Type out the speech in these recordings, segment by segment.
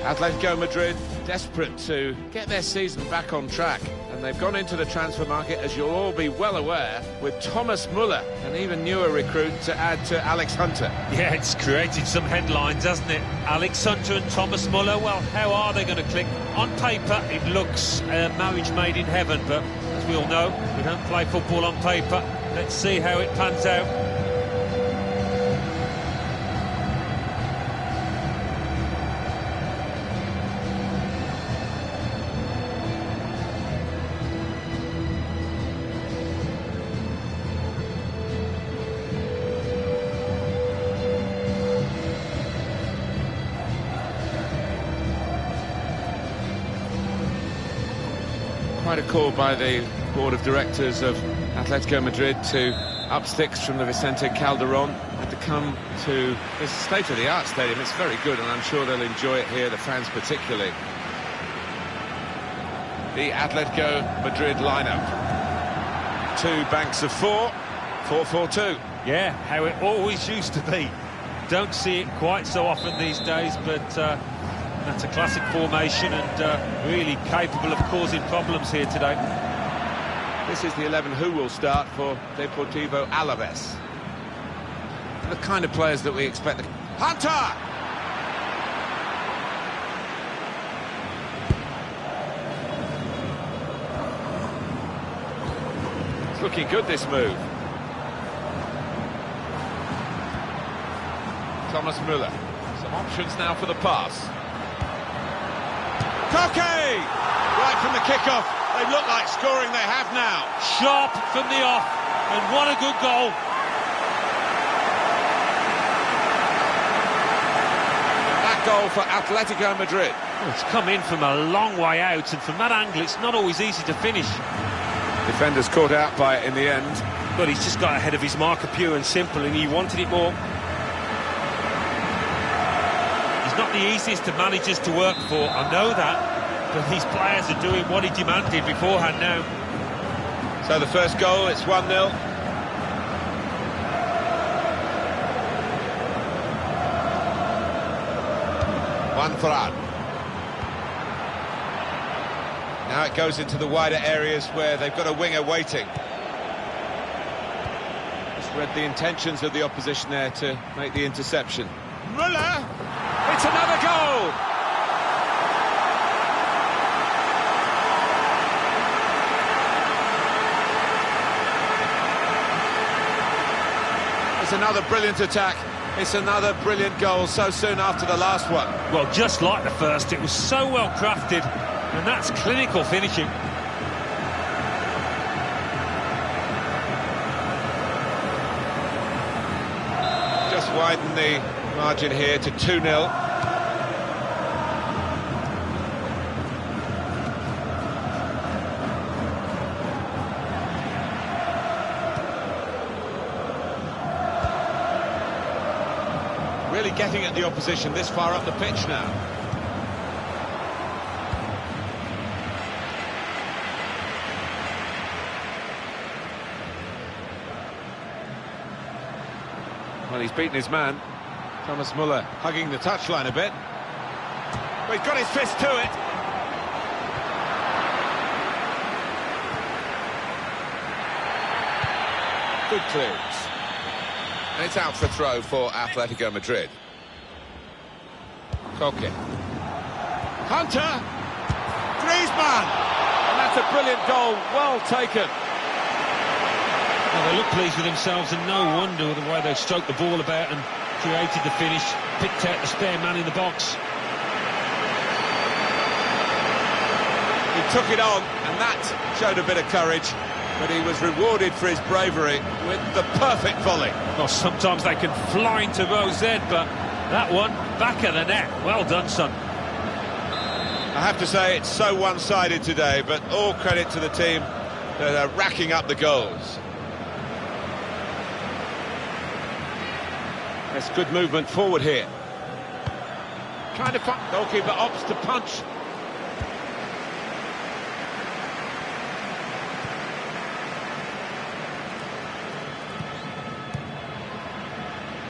Atletico Madrid desperate to get their season back on track, and they've gone into the transfer market, as you'll all be well aware, with Thomas Muller, an even newer recruit to add to Alex Hunter. Yeah, it's created some headlines, hasn't it? Alex Hunter and Thomas Muller, well, how are they going to click? On paper, it looks a marriage made in heaven, but as we all know, we don't play football on paper. Let's see how it pans out. Quite a call by the board of directors of Atletico Madrid to up sticks from the Vicente Calderón and to come to this state-of-the-art stadium. It's very good, and I'm sure they'll enjoy it here, the fans particularly. The Atletico Madrid lineup. Two banks of four, 4-4-2. Yeah, how it always used to be. Don't see it quite so often these days, but that's a classic formation and really capable of causing problems here today. This is the 11 who will start for Deportivo Alaves. The kind of players that we expect. Hunter! It's looking good, this move. Thomas Muller. Some options now for the pass. Coque! Right from the kickoff, they look like scoring. They have now. Sharp from the off, and what a good goal. That goal for Atletico Madrid. Well, it's come in from a long way out, and from that angle it's not always easy to finish. Defenders caught out by it in the end. But he's just got ahead of his marker, pure and simple, and he wanted it more. He's not the easiest of managers to work for, I know that, but these players are doing what he demanded beforehand now. So the first goal, it's 1-0. Juan Ferran. Now it goes into the wider areas where they've got a winger waiting. Just read the intentions of the opposition there to make the interception. Muller! It's another goal! It's another brilliant attack. It's another brilliant goal so soon after the last one. Well, just like the first, it was so well crafted, and that's clinical finishing. Just widen the margin here to 2-0. Really getting at the opposition this far up the pitch now. Well, he's beaten his man. Thomas Muller hugging the touchline a bit. Well, he's got his fist to it. Good clearance. And it's out for throw for Atletico Madrid. Coque. Hunter! Griezmann! And that's a brilliant goal, well taken. Well, they look pleased with themselves, and no wonder with the way they stroked the ball about and created the finish, picked out the spare man in the box. He took it on, and that showed a bit of courage, but he was rewarded for his bravery with the perfect volley. Well, sometimes they can fly into Rose Ed, but that one, back of the net. Well done, son. I have to say, it's so one-sided today, but all credit to the team that are racking up the goals. There's good movement forward here. Trying to find... Goalkeeper opts to punch.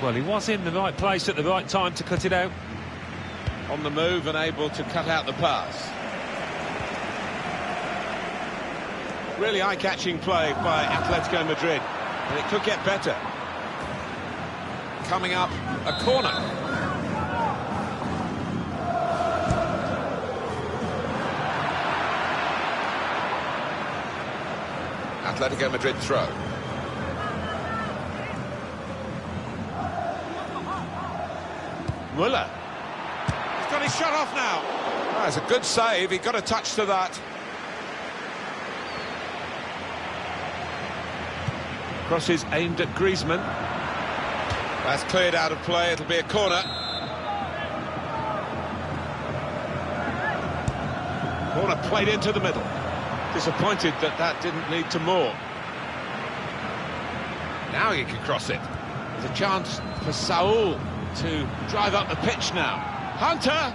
Well, he was in the right place at the right time to cut it out. on the move and able to cut out the pass. Really eye-catching play by Atletico Madrid, and it could get better. Coming up, a corner. Atletico Madrid throw. Muller. He's got his shot off now. Oh, it's a good save. He got a touch to that. Crosses aimed at Griezmann. That's cleared out of play. It'll be a corner. Corner played into the middle. Disappointed that that didn't lead to more. Now he can cross it. There's a chance for Saul to drive up the pitch now. Hunter!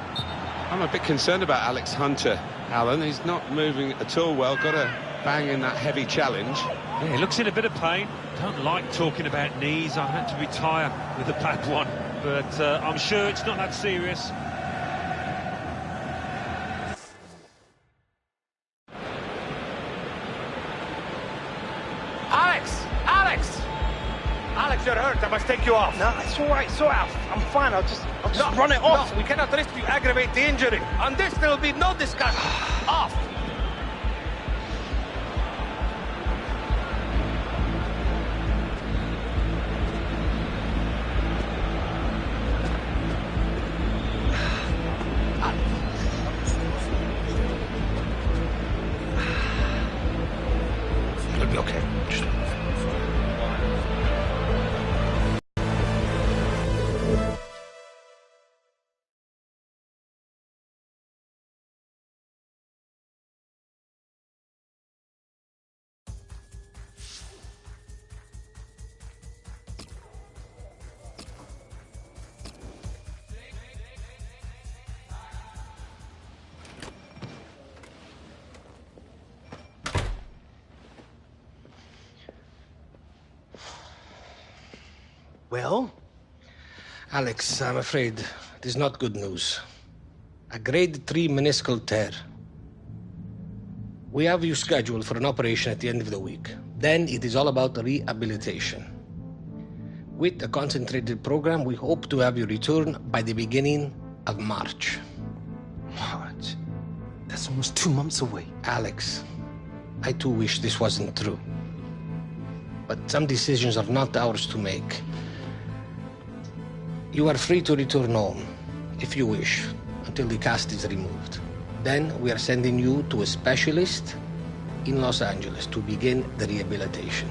I'm a bit concerned about Alex Hunter, Alan. He's not moving at all well. Got a bang in that heavy challenge. Yeah, he looks in a bit of pain. Don't like talking about knees. I had to retire with a bad one, but I'm sure it's not that serious. Alex, you're hurt. I must take you off. No, it's all right. So I'm fine. I'll just run it off. No, we cannot risk you aggravate the injury. On this, there will be no discussion. Off. It'll be okay. Well, Alex, I'm afraid it is not good news. A grade 3 meniscal tear. We have you scheduled for an operation at the end of the week. Then it is all about rehabilitation. With a concentrated program, we hope to have you return by the beginning of March. March? That's almost 2 months away. Alex, I too wish this wasn't true. But some decisions are not ours to make. You are free to return home, if you wish, until the cast is removed. Then we are sending you to a specialist in Los Angeles to begin the rehabilitation.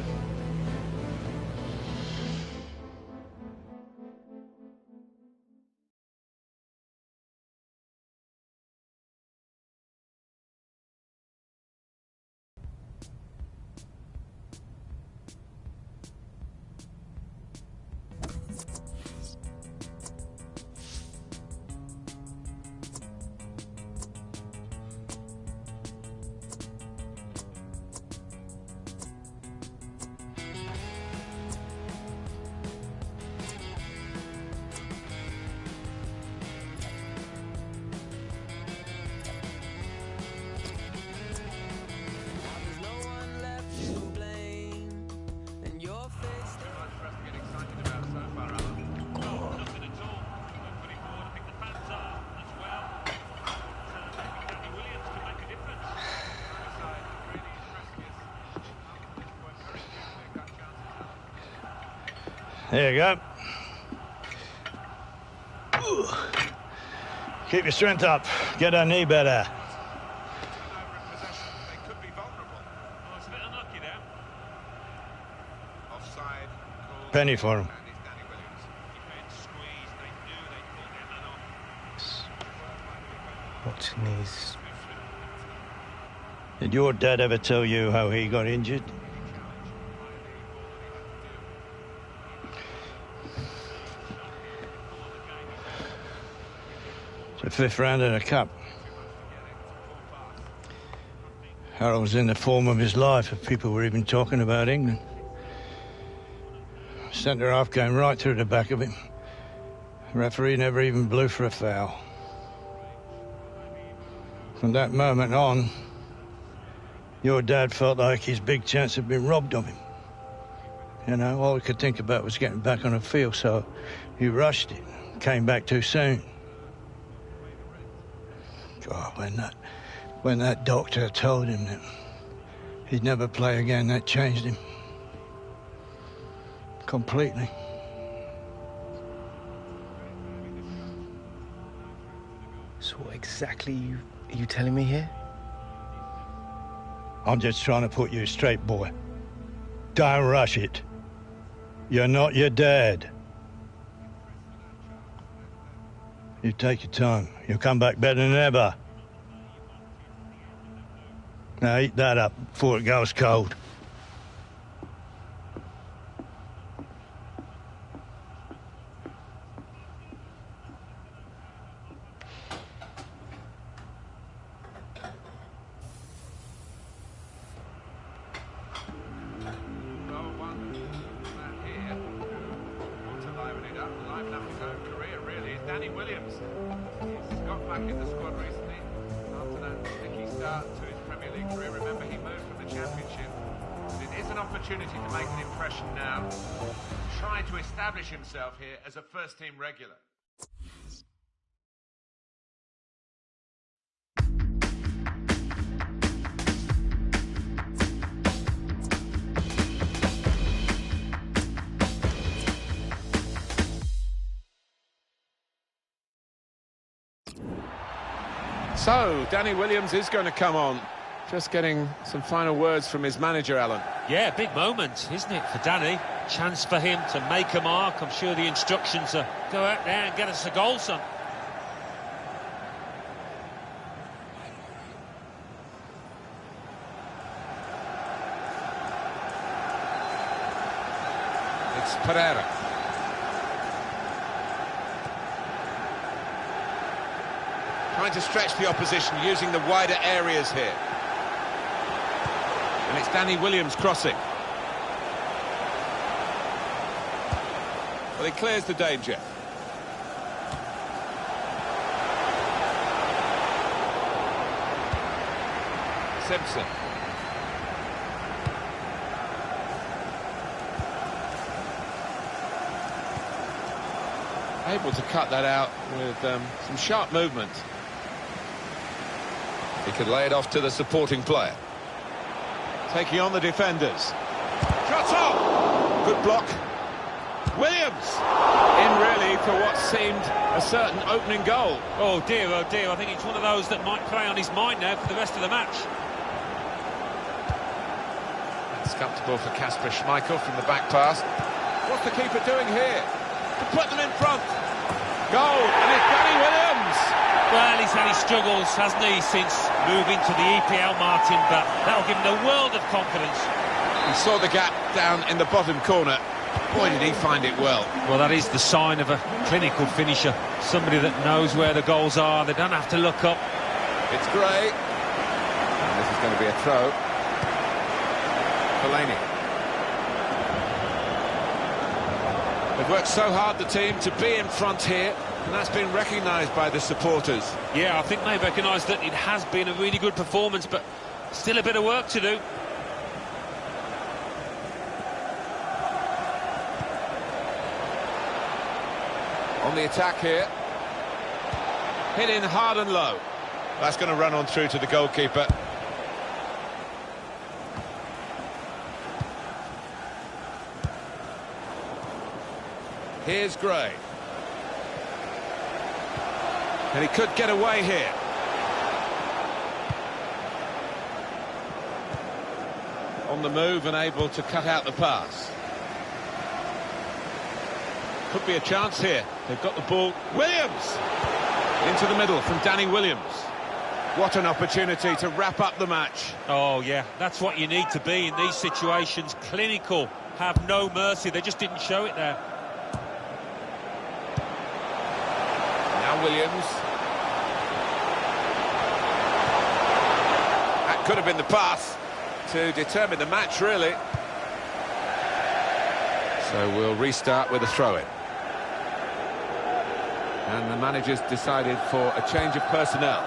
There you go. Keep your strength up. Get her knee better. Penny for him. What's knees? Did your dad ever tell you how he got injured? The 5th round of the Cup. Harold was in the form of his life if people were even talking about England. Centre-half came right through the back of him. The referee never even blew for a foul. From that moment on, your dad felt like his big chance had been robbed of him. You know, all he could think about was getting back on the field, so he rushed it, came back too soon. God, when that doctor told him that he'd never play again, that changed him. Completely. So what exactly are you telling me here? I'm just trying to put you straight, boy. Don't rush it. You're not your dad. You take your time. You'll come back better than ever. Now eat that up before it goes cold. Danny Williams. He's got back in the squad recently after that sticky start to his Premier League career. Remember, he moved from the Championship. But it is an opportunity to make an impression now, trying to establish himself here as a first-team regular. So, Danny Williams is going to come on. Just getting some final words from his manager, Alan. Yeah, big moment, isn't it, for Danny? Chance for him to make a mark. I'm sure the instructions are go out there and get us a goal, son. It's Pereira. Trying to stretch the opposition, using the wider areas here. And it's Danny Williams crossing. Well, he clears the danger. Simpson. Able to cut that out with some sharp movement. He could lay it off to the supporting player. Taking on the defenders. Shot off! Good block. Williams! In really for what seemed a certain opening goal. Oh dear, I think it's one of those that might play on his mind now for the rest of the match. That's comfortable for Kasper Schmeichel from the back pass. What's the keeper doing here? To put them in front. Goal, and it's Danny Williams! Well, he's had his struggles, hasn't he, since moving to the EPL, Martin, but that'll give him a world of confidence. He saw the gap down in the bottom corner. Boy, did he find it well. Well, that is the sign of a clinical finisher. Somebody that knows where the goals are. They don't have to look up. It's Gray. And this is going to be a throw. Fellaini. They've worked so hard, the team, to be in front here, and that's been recognised by the supporters. Yeah, I think they recognise that it has been a really good performance, but still a bit of work to do. On the attack here. Hit in hard and low. That's going to run on through to the goalkeeper. Here's Gray. And he could get away here. On the move and able to cut out the pass. Could be a chance here. They've got the ball. Williams! Into the middle from Danny Williams. What an opportunity to wrap up the match. Oh, yeah, that's what you need to be in these situations. Clinical, have no mercy. They just didn't show it there. Now Williams. That could have been the pass to determine the match, really. So we'll restart with a throw-in. And the manager's decided for a change of personnel.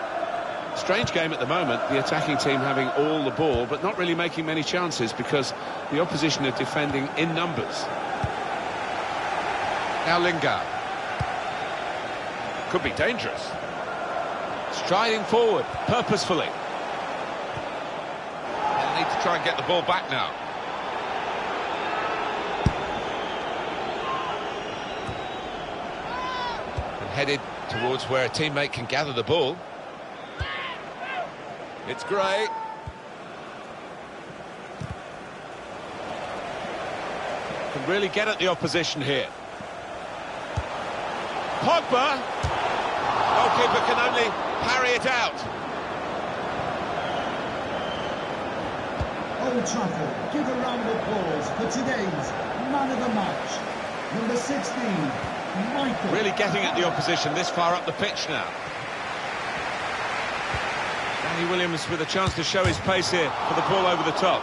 Strange game at the moment, the attacking team having all the ball, but not really making many chances because the opposition are defending in numbers. Now Lingard. Could be dangerous. Striding forward, purposefully. They'll need to try and get the ball back now. And headed towards where a teammate can gather the ball. It's Gray. Can really get at the opposition here. Pogba. Goalkeeper can only parry it out. Old Trafford, give a round of applause for today's man of the match. Number 16, Michael. Really getting at the opposition this far up the pitch now. Danny Williams with a chance to show his pace here for the ball over the top.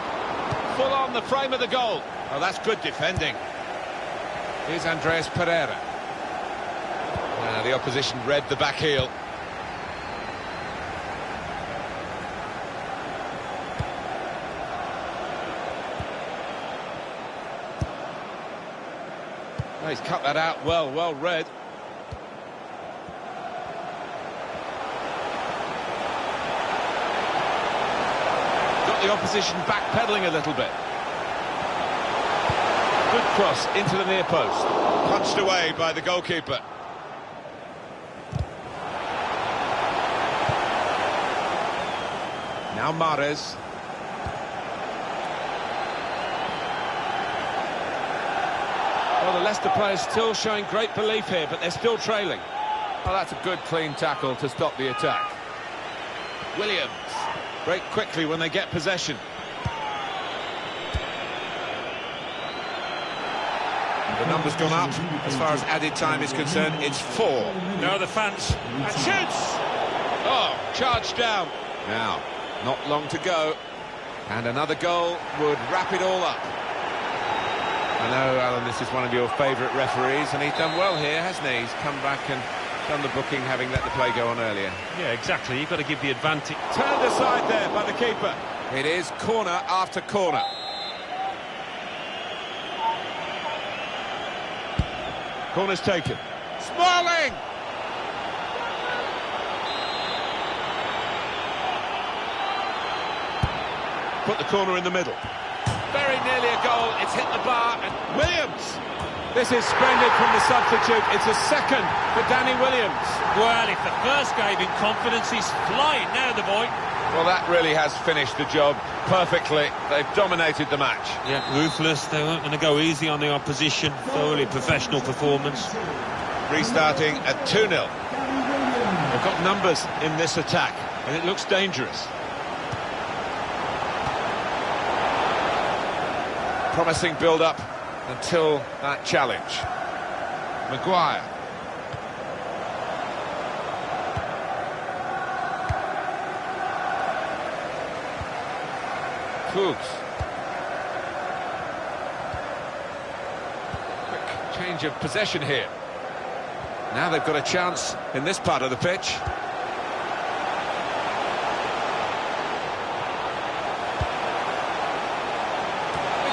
Full on the frame of the goal. Oh, that's good defending. Here's Andreas Pereira. The opposition read the back heel. Oh, he's cut that out well read. Got the opposition backpedaling a little bit. Good cross into the near post. Punched away by the goalkeeper. Now Mahrez. Well, the Leicester players still showing great belief here, but they're still trailing. Oh, that's a good clean tackle to stop the attack. Williams break quickly when they get possession. The number's gone up. As far as added time is concerned, it's 4. Now the fans. And shoots! Oh, charged down. Now, not long to go. And another goal would wrap it all up. I know, Alan, this is one of your favourite referees, and he's done well here, hasn't he? He's come back and done the booking, having let the play go on earlier. Yeah, exactly. You've got to give the advantage. Turned aside there by the keeper. It is corner after corner. Corner's taken. Smalling! Put the corner in the middle. Very nearly a goal. It's hit the bar. And Williams! This is splendid from the substitute. It's a second for Danny Williams. Well, if the first gave him confidence, he's flying now, the boy. Well, that really has finished the job perfectly. They've dominated the match. Yeah, ruthless. They weren't going to go easy on the opposition. Thoroughly professional performance. Restarting at 2-0. They've got numbers in this attack, and it looks dangerous. Promising build-up until that challenge. Maguire. Fuchs. Quick change of possession here. Now they've got a chance in this part of the pitch.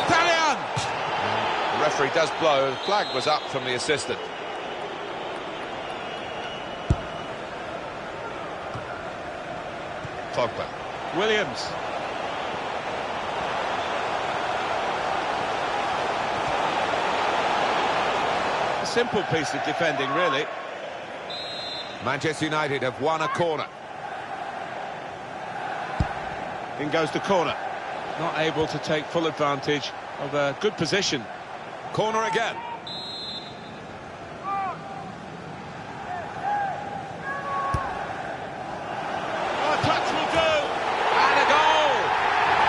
Italian! The referee does blow. The flag was up from the assistant. Pogba. Williams. Simple piece of defending, really. Manchester United have won a corner. In goes the corner. Not able to take full advantage of a good position. Corner again. Oh, a touch will do. And a goal.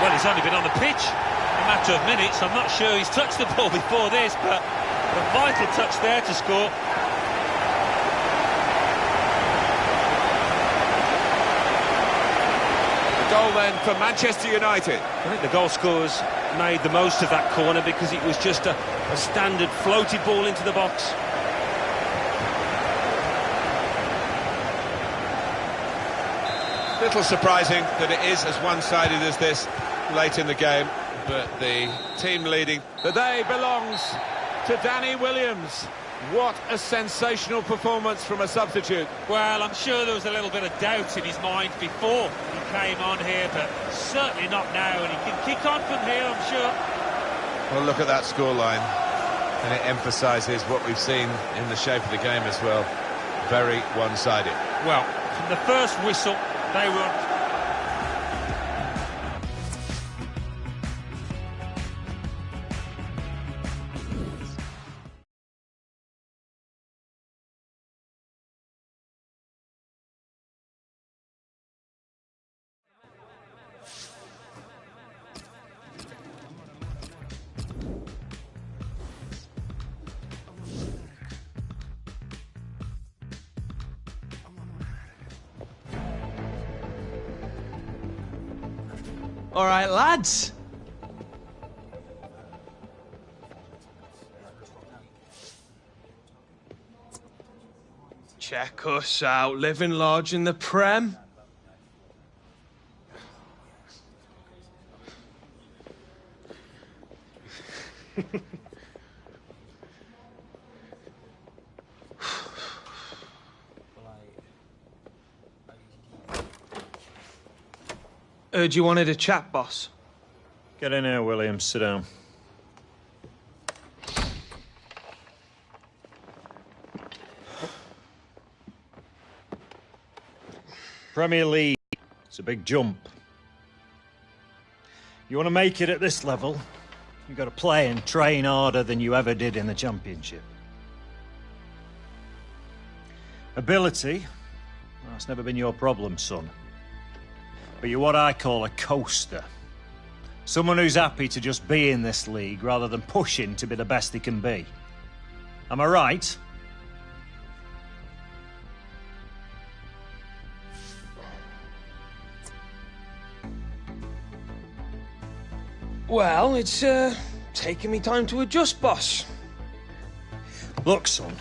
Well, he's only been on the pitch a matter of minutes. I'm not sure he's touched the ball before this, but a vital touch there to score. The goal then for Manchester United. I think the goal scorers made the most of that corner because it was just a standard floated ball into the box. Little surprising that it is as one-sided as this late in the game, but the team leading the day belongs to Danny Williams. What a sensational performance from a substitute. Well, I'm sure there was a little bit of doubt in his mind before he came on here, but certainly not now, and he can kick on from here, I'm sure. Well, look at that scoreline, and it emphasises what we've seen in the shape of the game as well. Very one-sided. Well, from the first whistle, they were... All right, lads. Check us out, living large in the Prem. Heard you wanted a chat, boss. Get in here, William. Sit down. Premier League. It's a big jump. You want to make it at this level, you've got to play and train harder than you ever did in the Championship. Ability, well, that's never been your problem, son. But you're what I call a coaster. Someone who's happy to just be in this league rather than pushing to be the best he can be. Am I right? Well, it's taking me time to adjust, boss. Look, son,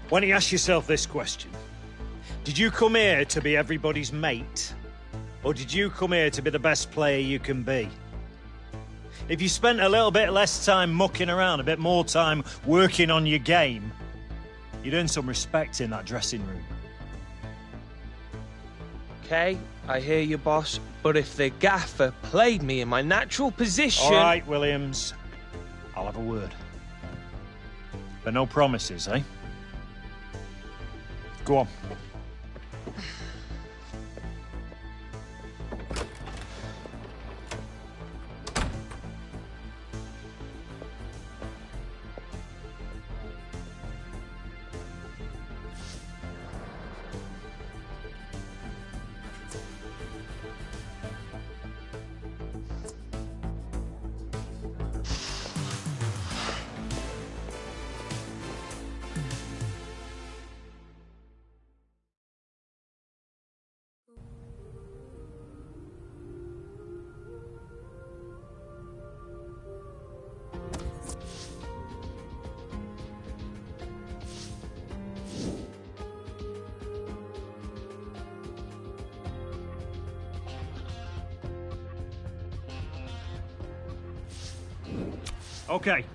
why don't you ask yourself this question? Did you come here to be everybody's mate? Or did you come here to be the best player you can be? If you spent a little bit less time mucking around, a bit more time working on your game, you'd earn some respect in that dressing room. Okay, I hear you, boss, but if the gaffer played me in my natural position... All right, Williams, I'll have a word. But no promises, eh? Go on. Okay.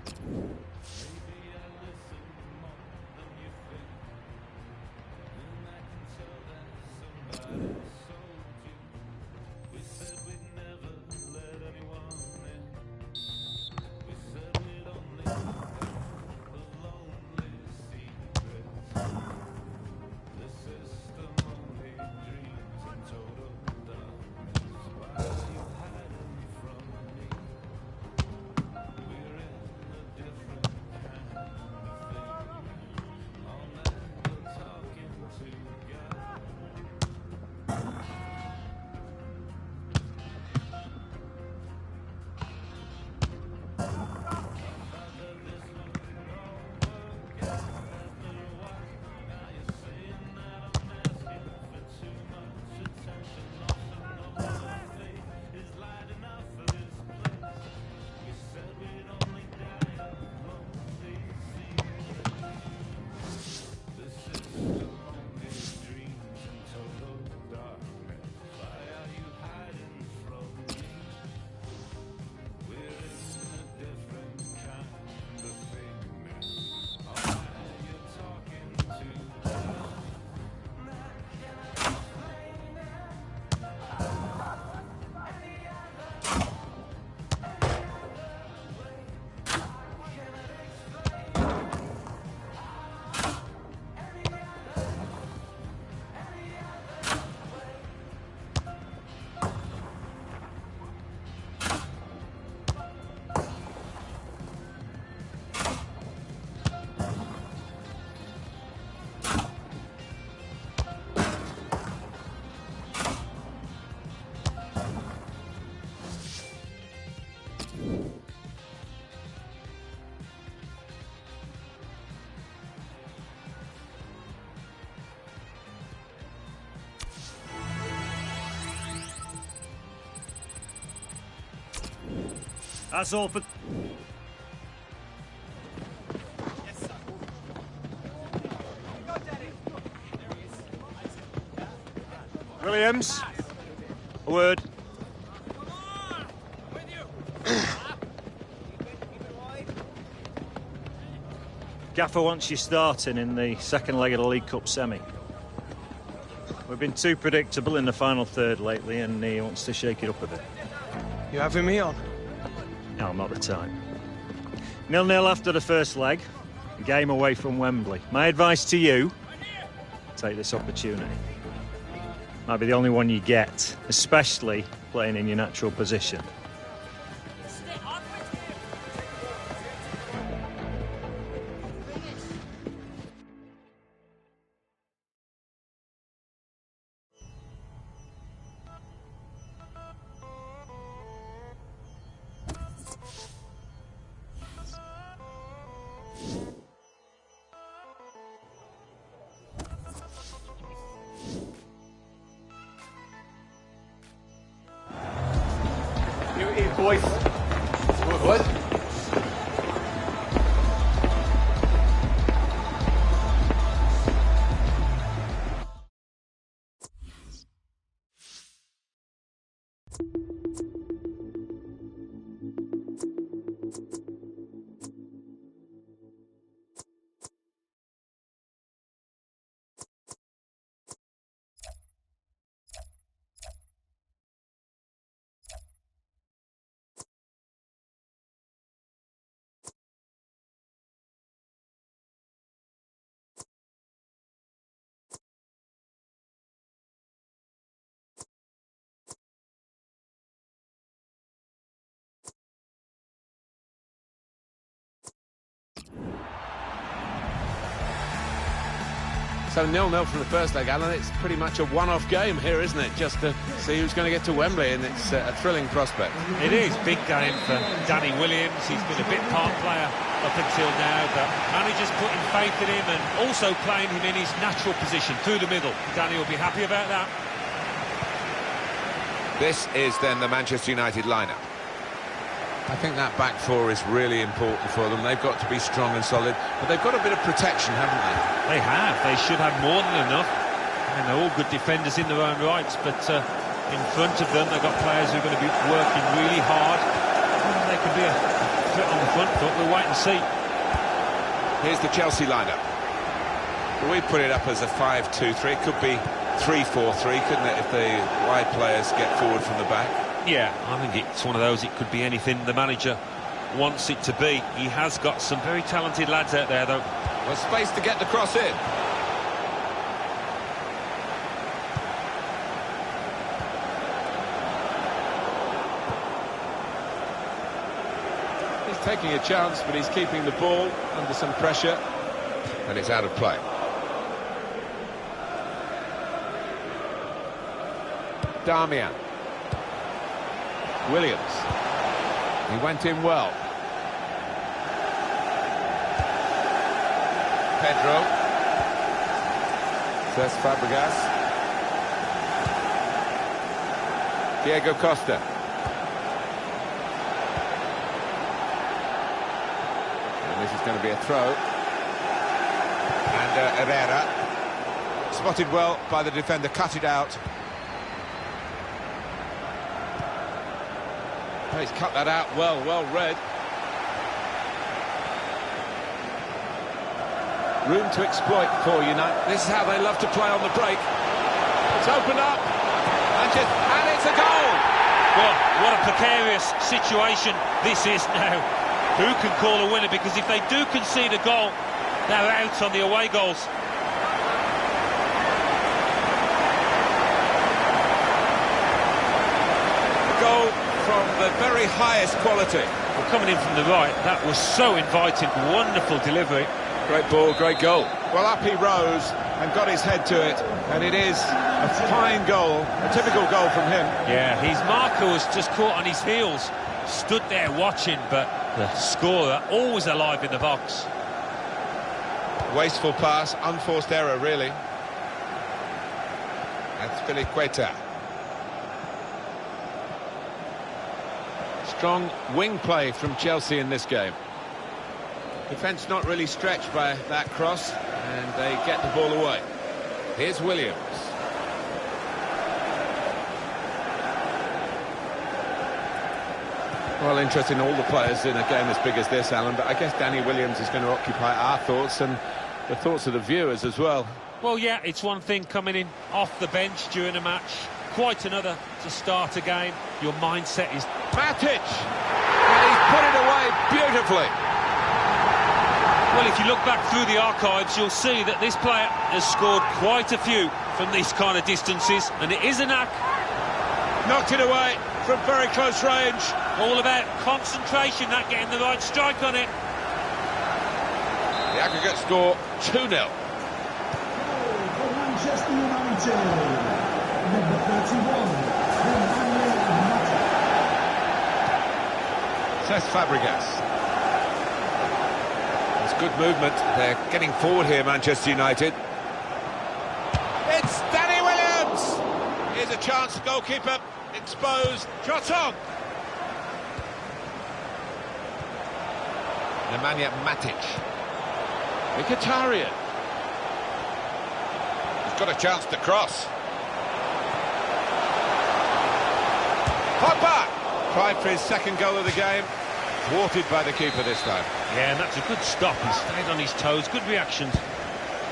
That's all for... Williams, a word. Gaffer wants you starting in the second leg of the League Cup semi. We've been too predictable in the final third lately, and he wants to shake it up a bit. You having me on? No, not the time. 0-0 after the first leg, a game away from Wembley. My advice to you, take this opportunity. Might be the only one you get, especially playing in your natural position. Boys. What? So 0-0 from the first leg, Alan. It's pretty much a one-off game here, isn't it? Just to see who's going to get to Wembley, and it's a thrilling prospect. It is big game for Danny Williams. He's been a bit part player up until now, but manager's putting faith in him and also playing him in his natural position through the middle. Danny will be happy about that. This is then the Manchester United lineup. I think that back four is really important for them. They've got to be strong and solid, but they've got a bit of protection, haven't they? They have. They should have more than enough. And they're all good defenders in their own rights, but in front of them, they've got players who are going to be working really hard. And they could be a threat on the front foot. We'll wait and see. Here's the Chelsea lineup. We put it up as a 5-2-3. It could be 3-4-3, couldn't it, if the wide players get forward from the back? Yeah, I think it's one of those. It could be anything the manager wants it to be. He has got some very talented lads out there, though. Well, space to get the cross in. He's taking a chance, but he's keeping the ball under some pressure, and it's out of play. Darmian. Williams. He went in well. Pedro. Cesc Fabregas. Diego Costa. And this is going to be a throw. And Herrera. Spotted well by the defender, cut it out. He's cut that out well read. Room to exploit for United. This is how they love to play on the break. It's opened up, and it's a goal! Well, what a precarious situation this is now. Who can call a winner? Because if they do concede a goal, they're out on the away goals. Goal from the very highest quality. Well, coming in from the right, that was so inviting. Wonderful delivery. Great ball, great goal. Well, up he rose and got his head to it, and it is a fine goal, a typical goal from him. Yeah, his marker was just caught on his heels, stood there watching, but the scorer always alive in the box. Wasteful pass, unforced error, really. That's Filiqueta. Strong wing play from Chelsea in this game. Defence not really stretched by that cross, and they get the ball away. Here's Williams. Well, interesting, all the players in a game as big as this, Alan, but I guess Danny Williams is going to occupy our thoughts and the thoughts of the viewers as well. Well, yeah, it's one thing coming in off the bench during a match, quite another to start a game. Your mindset is... Matic! And he's put it away beautifully. Well, if you look back through the archives, you'll see that this player has scored quite a few from these kind of distances, and it is a knack. Knocked it away from very close range. All about concentration, that getting the right strike on it. The aggregate score 2-0. For Manchester United, number 31, Cesc Fabregas. There's good movement. They're getting forward here, Manchester United. It's Danny Williams! Here's a chance, goalkeeper exposed. Shot on! Nemanja Matic. Mkhitaryan. He's got a chance to cross. Pogba! Tried for his second goal of the game. Thwarted by the keeper this time. Yeah, and that's a good stop. He stayed on his toes. Good reactions.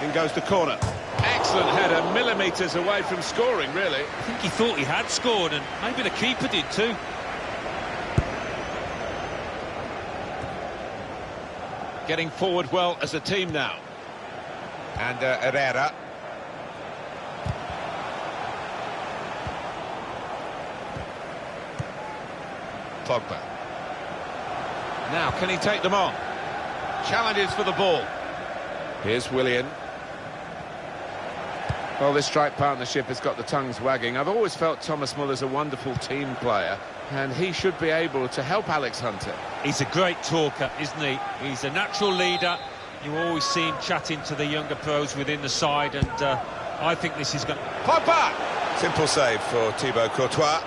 In goes the corner. Excellent header, millimetres away from scoring, really. I think he thought he had scored, and maybe the keeper did too. Getting forward well as a team now. And Herrera. Pogba. Now, can he take them on? Challenges for the ball. Here's Willian. Well, this strike partnership has got the tongues wagging. I've always felt Thomas Muller's a wonderful team player, and he should be able to help Alex Hunter. He's a great talker, isn't he? He's a natural leader. You always see him chatting to the younger pros within the side, and I think this is going to... Pogba! Simple save for Thibaut Courtois.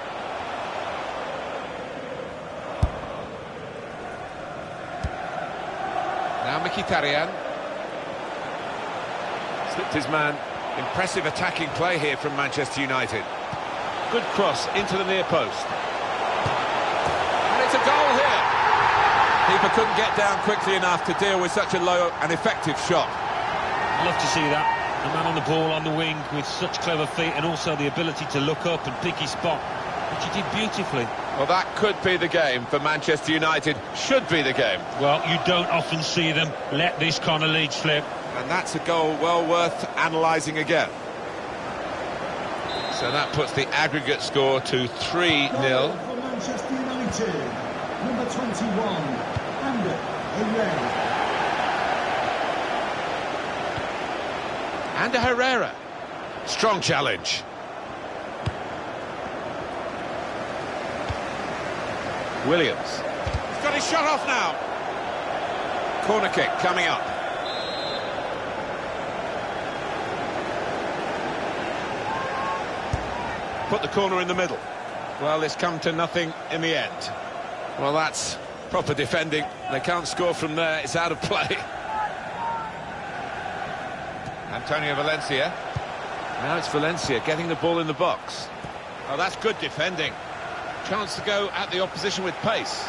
Now Mkhitaryan. Slipped his man. Impressive attacking play here from Manchester United. Good cross into the near post. And it's a goal here. Keeper couldn't get down quickly enough to deal with such a low and effective shot. Love to see that. The man on the ball on the wing with such clever feet and also the ability to look up and pick his spot, which he did beautifully. Well, that could be the game for Manchester United. Should be the game. Well, you don't often see them let this kind of lead slip. And that's a goal well worth analysing again. So that puts the aggregate score to 3-0. For Manchester United, number 21, Ander Herrera. Ander Herrera. Strong challenge. Williams. He's got his shot off now. Corner kick coming up. Put the corner in the middle. Well, it's come to nothing in the end. Well, that's proper defending. They can't score from there. It's out of play. Antonio Valencia. Now it's Valencia getting the ball in the box. Oh, that's good defending. Chance to go at the opposition with pace.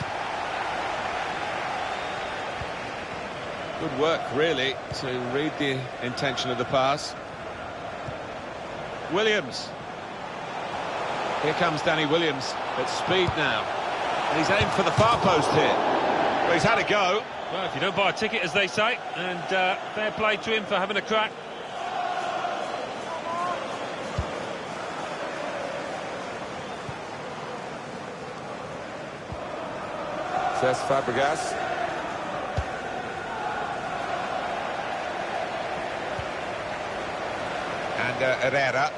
Good work, really, to read the intention of the pass. Williams. Here comes Danny Williams at speed now. And he's aimed for the far post here. Well, he's had a go. Well, if you don't buy a ticket, as they say, and fair play to him for having a crack. Cesc Fabregas. And Herrera.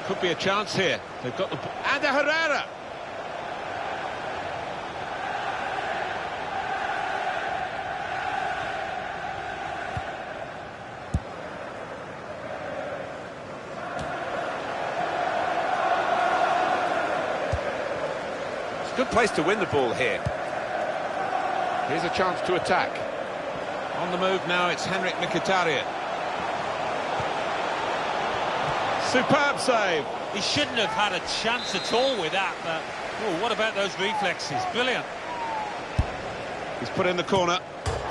Could be a chance here. They've got the... And Herrera! It's a good place to win the ball here. Here's a chance to attack. On the move now, it's Henrik Mkhitaryan. Superb save. He shouldn't have had a chance at all with that, but oh, what about those reflexes? Brilliant. He's put in the corner.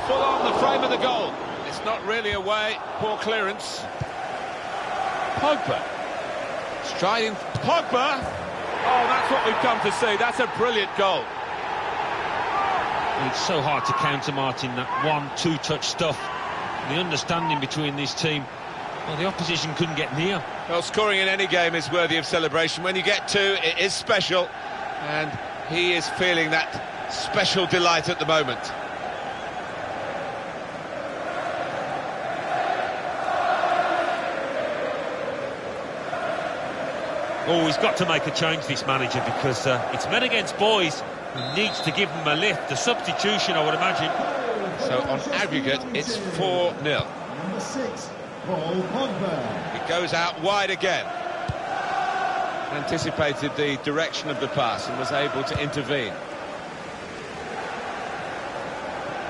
Full on the frame of the goal. It's not really away. Poor clearance. Pogba. Striding. Pogba! Oh, that's what we've come to see. That's a brilliant goal. It's so hard to counter, Martin, that 1-2 touch stuff. The understanding between this team, well, the opposition couldn't get near. Well, scoring in any game is worthy of celebration. When you get two, it is special. And he is feeling that special delight at the moment. Oh, he's got to make a change, this manager, because it's men against boys. He needs to give them a lift. The substitution, I would imagine. So on aggregate, it's 4-0. Number 6, Paul Pogba. It goes out wide again. Anticipated the direction of the pass and was able to intervene.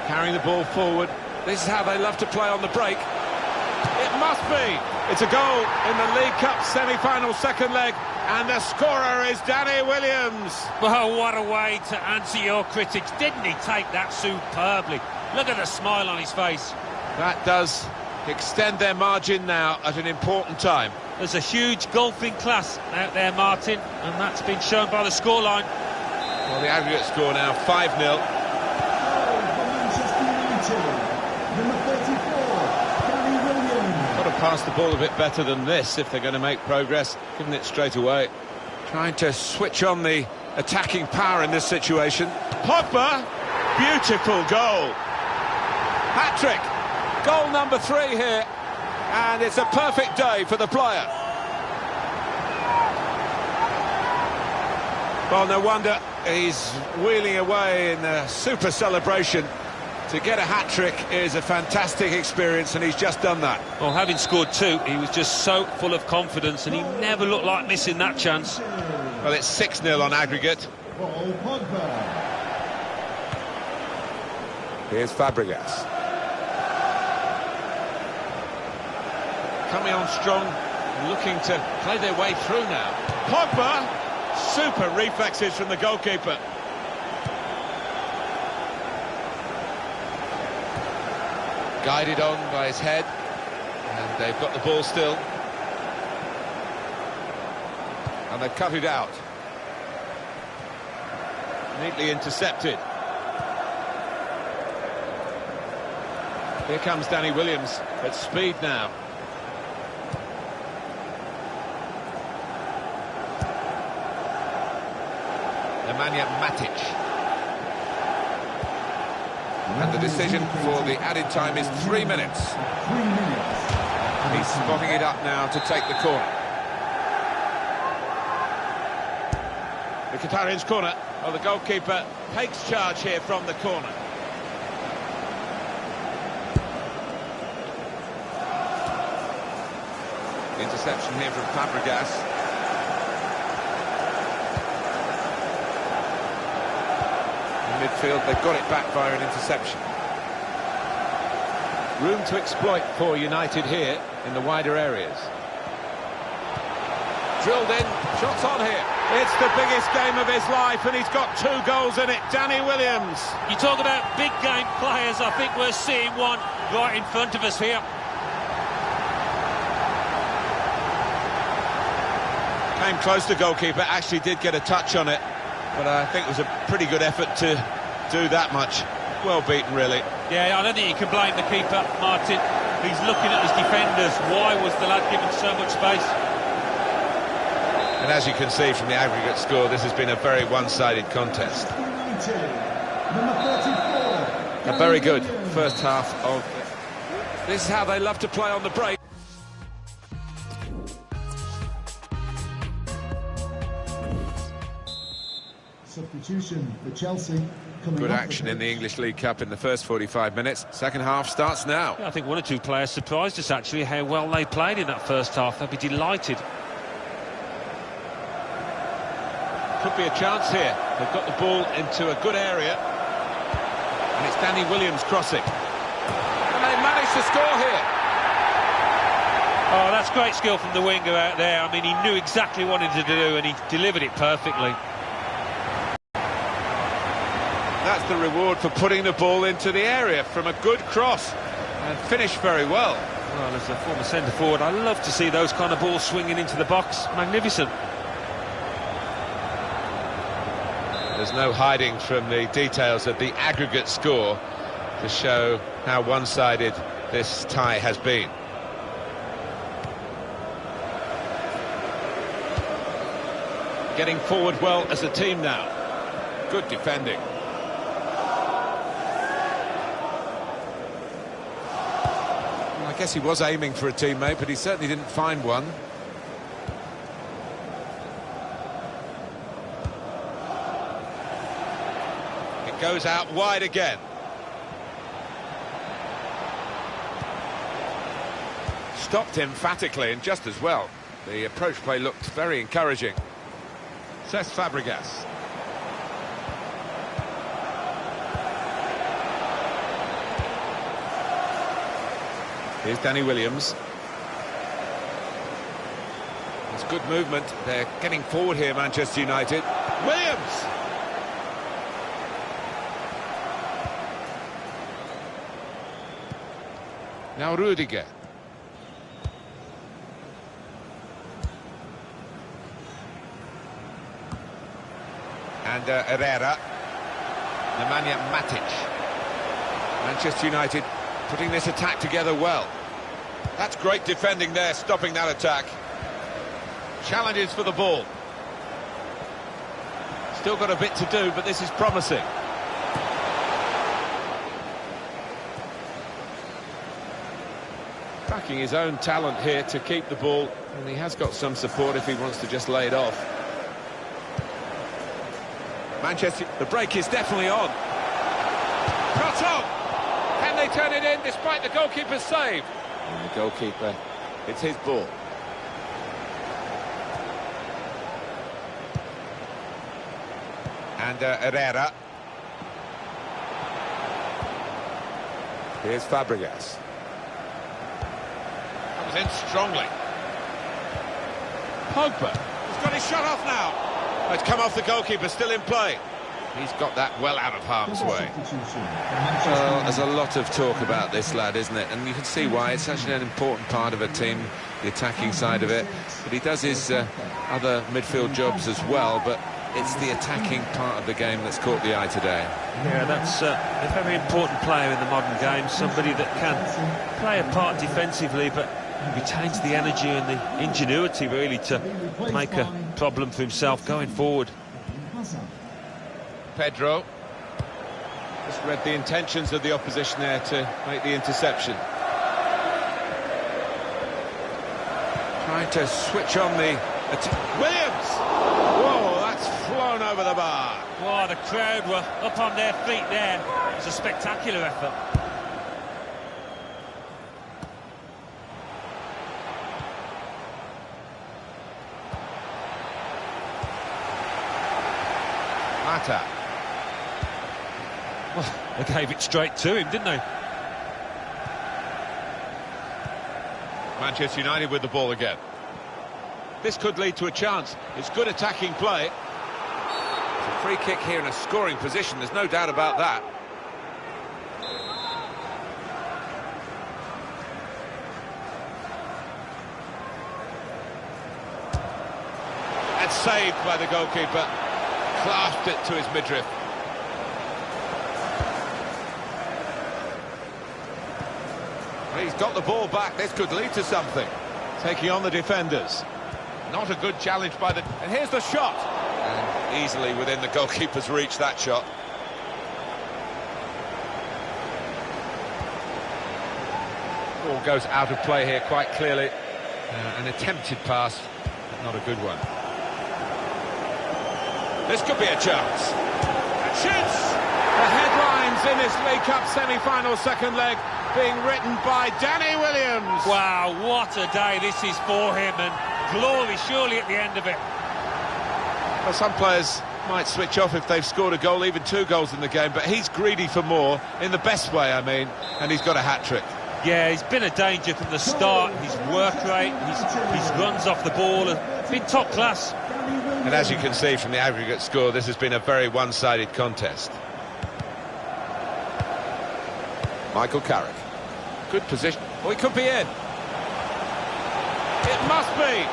Carrying the ball forward. This is how they love to play on the break. It must be. It's a goal in the League Cup semi-final second leg, and the scorer is Danny Williams. Well, what a way to answer your critics. Didn't he take that superbly? Look at the smile on his face. That does extend their margin now at an important time. There's a huge golfing class out there, Martin, and that's been shown by the scoreline. Well, the aggregate score now 5-0. For Manchester United, number 34, Danny Williams. Got to pass the ball a bit better than this if they're going to make progress, giving it straight away. Trying to switch on the attacking power in this situation. Pogba, beautiful goal. Hat-trick, goal number 3 here, and it's a perfect day for the player. Well, no wonder he's wheeling away in a super celebration. To get a hat-trick is a fantastic experience, and he's just done that. Well, having scored 2, he was just so full of confidence, and he never looked like missing that chance. Well, it's 6-0 on aggregate. Paul Pogba. Here's Fabregas. Coming on strong, looking to play their way through now. Pogba! Super reflexes from the goalkeeper. Guided on by his head, and they've got the ball still. And they've cut it out. Neatly intercepted. Here comes Danny Williams at speed now. Nemanja Matic. And the decision for the added time is 3 minutes. 3 minutes. And he's spotting it up now to take the corner. Mkhitaryan's corner. Well, the goalkeeper takes charge here from the corner. Interception here from Fabregas. In midfield, they've got it back via an interception. Room to exploit for United here in the wider areas. Drilled in, shots on here. It's the biggest game of his life, and he's got 2 goals in it. Danny Williams. You talk about big game players, I think we're seeing one right in front of us here. Came close to goalkeeper, actually did get a touch on it, but I think it was a pretty good effort to do that much. Well beaten, really. Yeah, I don't think you can blame the keeper, Martin. He's looking at his defenders. Why was the lad given so much space? And as you can see from the aggregate score, this has been a very one-sided contest. A very good first half of... This is how they love to play on the break. Substitution for Chelsea. Good action in the English League Cup in the first 45 minutes. Second half starts now. Yeah, I think 1 or 2 players surprised us, actually, how well they played in that first half. They'll be delighted. Could be a chance here. They've got the ball into a good area. And it's Danny Williams crossing. And they managed to score here. Oh, that's great skill from the winger out there. I mean, he knew exactly what he wanted to do and he delivered it perfectly. That's the reward for putting the ball into the area from a good cross and finished very well. Well, as a former centre-forward, I love to see those kind of balls swinging into the box. Magnificent. There's no hiding from the details of the aggregate score to show how one-sided this tie has been. Getting forward well as a team now. Good defending. I guess he was aiming for a teammate, but he certainly didn't find one. It goes out wide again. Stopped emphatically and just as well. The approach play looked very encouraging. Cesc Fabregas. Here's Danny Williams. It's good movement. They're getting forward here, Manchester United. Williams! Now Rudiger. And Herrera. Nemanja Matic. Manchester United putting this attack together well. That's great defending there, stopping that attack. Challenges for the ball. Still got a bit to do, but this is promising. Backing his own talent here to keep the ball, and he has got some support if he wants to just lay it off. Manchester, the break is definitely on. Shot on! Can they turn it in despite the goalkeeper's save? And the goalkeeper, it's his ball. And Herrera. Here's Fabregas. That was in strongly. Pogba. He's got his shot off now. It's come off the goalkeeper, still in play. He's got that well out of harm's way. Well, there's a lot of talk about this lad, isn't it? And you can see why. It's such an important part of a team, the attacking side of it. But he does his other midfield jobs as well, but it's the attacking part of the game that's caught the eye today. Yeah, that's a very important player in the modern game. Somebody that can play a part defensively, but retains the energy and the ingenuity, really, to make a problem for himself going forward. Pedro just read the intentions of the opposition there to make the interception. Trying to switch on the Williams! Whoa, that's flown over the bar. Oh, the crowd were up on their feet there. It's a spectacular effort. Mata. Well, they gave it straight to him, didn't they? Manchester United with the ball again. This could lead to a chance. It's good attacking play. It's a free kick here in a scoring position, there's no doubt about that. And saved by the goalkeeper. Clasped it to his midriff. He's got the ball back. This could lead to something. Taking on the defenders. Not a good challenge by the... And here's the shot. And easily within the goalkeeper's reach, that shot. Ball goes out of play here quite clearly. An attempted pass, but not a good one. This could be a chance. And shoots! The headlines in this League Cup semi-final second leg being written by Danny Williams. Wow, what a day this is for him, and glory surely at the end of it. Well, some players might switch off if they've scored a goal, even 2 goals in the game, but he's greedy for more, in the best way, I mean, and he's got a hat-trick. Yeah, he's been a danger from the start. His work rate, his runs off the ball have been top class. And as you can see from the aggregate score, this has been a very one-sided contest. Michael Carrick. Good position. Oh, he could be in. It must be.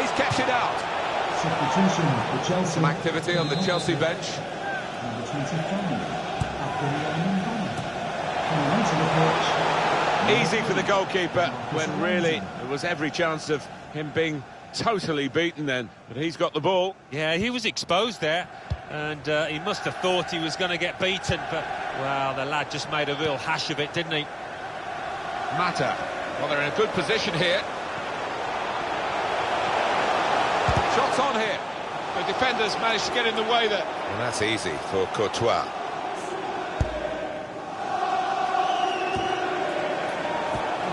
He's kept it out. Substitution for Chelsea. Some activity on the Chelsea bench. Number 25, coming onto the pitch. Easy for the goalkeeper, when really there was every chance of him being totally beaten then. But he's got the ball. Yeah, he was exposed there, and he must have thought he was going to get beaten, but, well, the lad just made a real hash of it, didn't he? Mata. Well, they're in a good position here. Shots on here. The defenders managed to get in the way there. And that's easy for Courtois.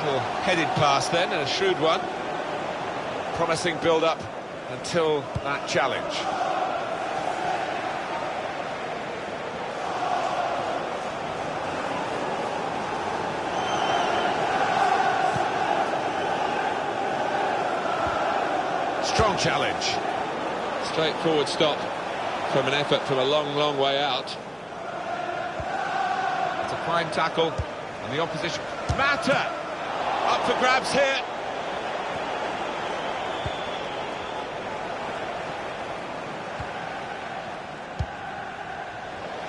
Little headed pass then, and a shrewd one. Promising build-up until that challenge. Strong challenge. Straightforward stop from an effort from a long, long way out. It's a fine tackle, and the opposition... Mata! Up for grabs here.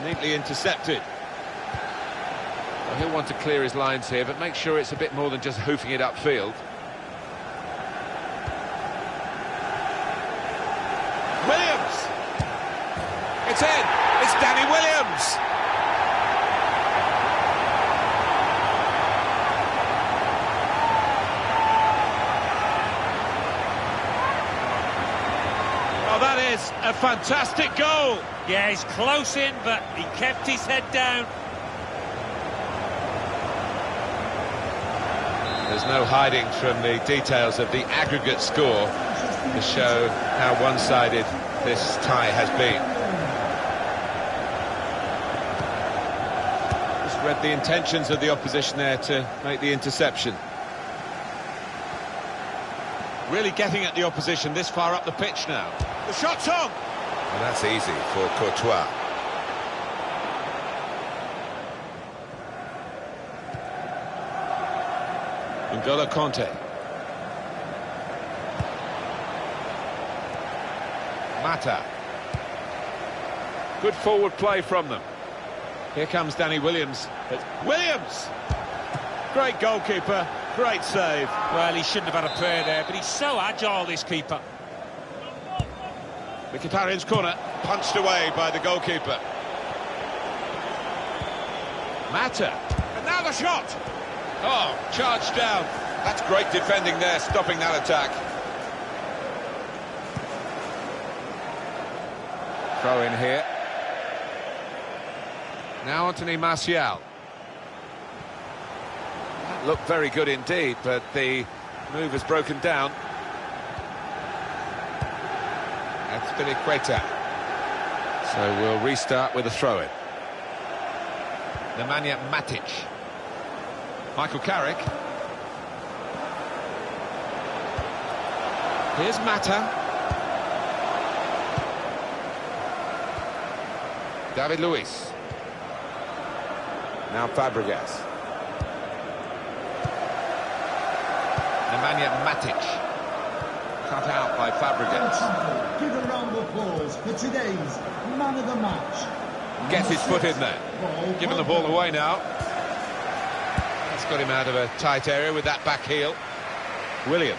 Neatly intercepted. Well, he'll want to clear his lines here, but make sure it's a bit more than just hoofing it upfield. Williams! It's in! It's Danny Williams! Oh, that is a fantastic goal! Yeah, he's close in, but he kept his head down. There's no hiding from the details of the aggregate score to show how one-sided this tie has been. Just read the intentions of the opposition there to make the interception. Really getting at the opposition this far up the pitch now. The shot's on! And that's easy for Courtois. N'Golo Kanté. Mata. Good forward play from them. Here comes Danny Williams. It's Williams! Great goalkeeper, great save. Well, he shouldn't have had a prayer there, but he's so agile, this keeper. Mkhitaryan's corner, punched away by the goalkeeper. Mata. And now the shot! Oh, charged down. That's great defending there, stopping that attack. Throw in here. Now Anthony Martial. That looked very good indeed, but the move has broken down. That's Spilicueta. So we'll restart with a throw-in. Nemanja Matic. Michael Carrick. Here's Mata. David Luiz. Now Fabregas. Nemanja Matic. Cut out by Fabregas. Give a round of applause for today's man of the match. Gets his foot in there. Giving the ball away now. That's got him out of a tight area with that back heel. Williams.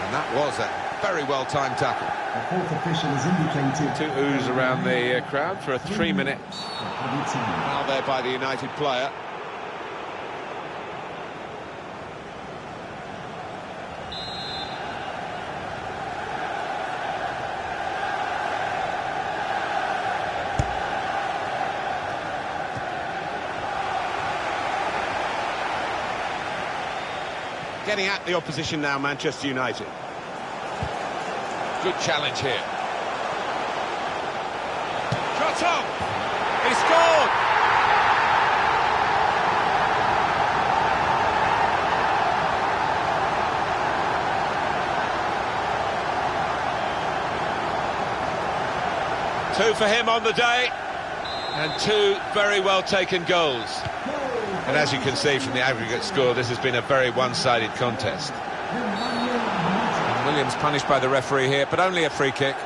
And that was a very well-timed tackle. The fourth official has indicated... Two oohs around the crowd for a 3-minute foul there by the United player. Getting at the opposition now, Manchester United. good challenge here. Shot on! He scored! Two for him on the day, and two very well taken goals. And as you can see from the aggregate score, this has been a very one-sided contest. And Williams punished by the referee here, but only a free kick.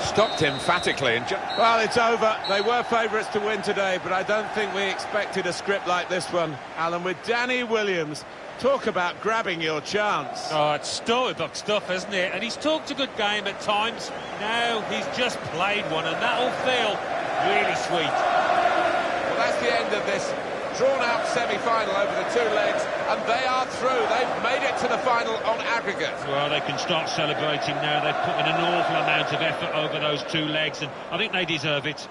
Stopped emphatically, and well, it's over. They were favourites to win today, but I don't think we expected a script like this one, Alan, with Danny Williams. Talk about grabbing your chance. Oh, it's storybook stuff, isn't it? And he's talked a good game at times. Now he's just played one, and that'll feel really sweet. Well, that's the end of this drawn-out semi-final over the two legs, and they are through. They've made it to the final on aggregate. Well, they can start celebrating now. They've put in an awful amount of effort over those two legs, and I think they deserve it.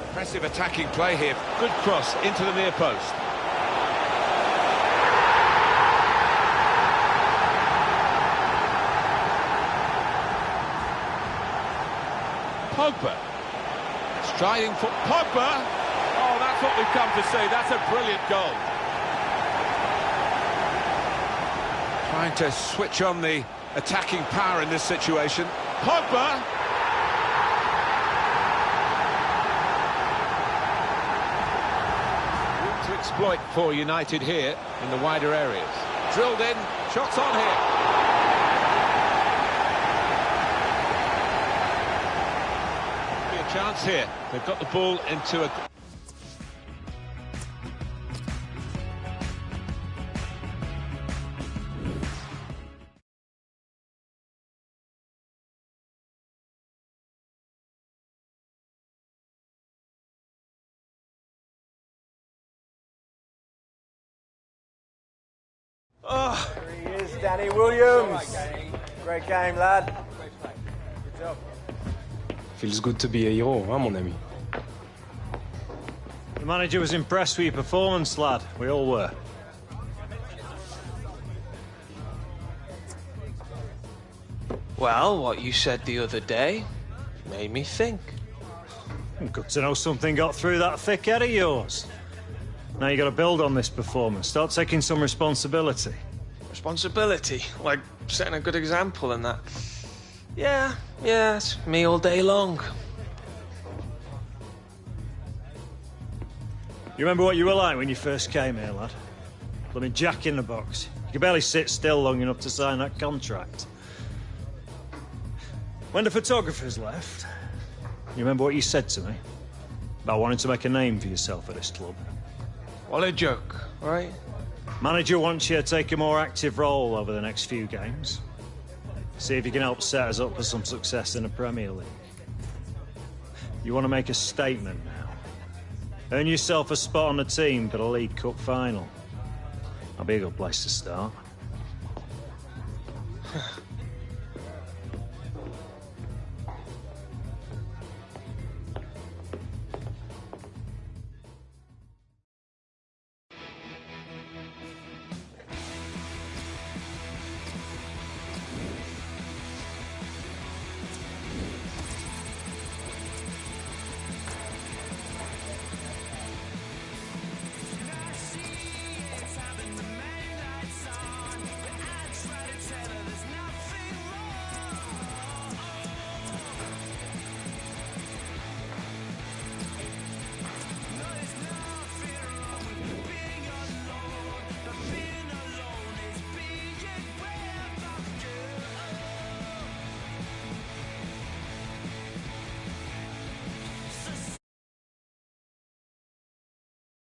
Impressive attacking play here. Good cross into the near post. Pogba. Striding for Pogba. Oh, that's what we've come to see. That's a brilliant goal. Trying to switch on the attacking power in this situation. Pogba. Room to exploit for United here in the wider areas. Drilled in. Shots on here. Chance here. They've got the ball into a... Oh, there he is, Danny Williams. Great game, lad. Good job. Feels good to be a hero, huh, mon ami? The manager was impressed with your performance, lad. We all were. Well, what you said the other day made me think. Good to know something got through that thick head of yours. Now you got to build on this performance. Start taking some responsibility. Responsibility? Like setting a good example and that. Yeah, it's me all day long. You remember what you were like when you first came here, lad? Blooming Jack in the box. You could barely sit still long enough to sign that contract. When the photographers left, you remember what you said to me? About wanting to make a name for yourself at this club. What a joke, right? Manager wants you to take a more active role over the next few games. See if you can help set us up for some success in the Premier League. You want to make a statement now. Earn yourself a spot on the team for the League Cup final. That'll be a good place to start.